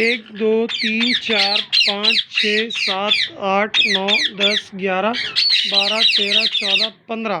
1 2 3 4 5 6 7 8 9 10 11 12 13 14 15،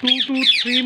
2 to 3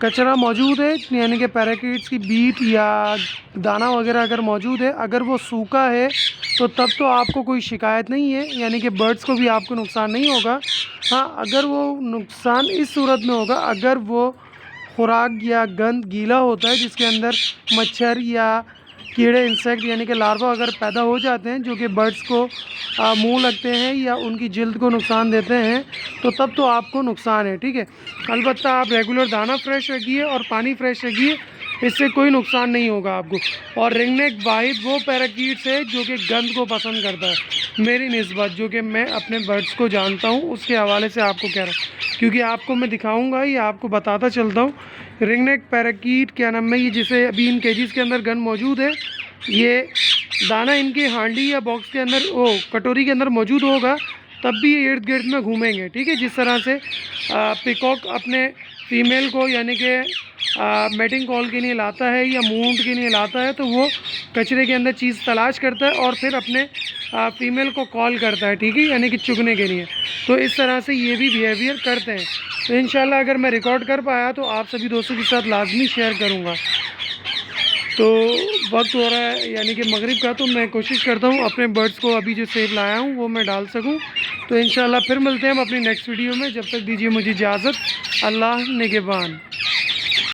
कचरा मौजूद है, यानी कि पैराकीट्स की बीट या दाना वगैरह अगर मौजूद है, अगर वो सूखा है तो तब तो आपको कोई शिकायत नहीं है, यानी कि बर्ड्स को भी आपको नुकसान नहीं होगा। हाँ, अगर वो नुकसान इस सूरत में होगा अगर वो खुराक या गंद गीला होता है जिसके अंदर मच्छर या कीड़े इंसेक्ट यानी कि लार्वा अगर पैदा हो जाते हैं जो कि बर्ड्स को मुंह लगते हैं या उनकी जिल्द को नुकसान देते हैं, तो तब तो आपको नुकसान है। ठीक है, अलबत्ता आप रेगुलर दाना फ्रेश रखिए और पानी फ्रेश रखिए, इससे कोई नुकसान नहीं होगा आपको। और रिंगनेक वाहिद वो पैराकीट्स है जो कि गंद को पसंद करता है, मेरी निस्बत जो कि मैं अपने बर्ड्स को जानता हूँ उसके हवाले से आपको कह रहा हूँ, क्योंकि आपको मैं दिखाऊंगा या आपको बताता चलता हूँ। रिंगनेक पैराकीट क्या नाम है, ये जिसे अभी इन केजीज़ के अंदर गंद मौजूद है, ये दाना इनकी हांडी या बॉक्स के अंदर कटोरी के अंदर मौजूद होगा, तब भी ये इर्द गिर्द में घूमेंगे। ठीक है, जिस तरह से पिकॉक अपने फीमेल को यानी कि मैटिंग कॉल के लिए लाता है या मूवमेंट के लिए लाता है, तो वो कचरे के अंदर चीज़ तलाश करता है और फिर अपने फीमेल को कॉल करता है, ठीक है, यानी कि चुगने के लिए। तो इस तरह से ये भी बिहेवियर करते हैं। तो इंशाल्लाह अगर मैं रिकॉर्ड कर पाया तो आप सभी दोस्तों के साथ लाजमी शेयर करूँगा। तो वक्त हो रहा है यानी कि मगरिब का, तो मैं कोशिश करता हूँ अपने बर्ड्स को अभी जो सेब लाया हूँ वो मैं डाल सकूँ। तो इंशाल्लाह फिर मिलते हैं हम अपनी नेक्स्ट वीडियो में, जब तक दीजिए मुझे इजाज़त। अल्लाह निगहबान।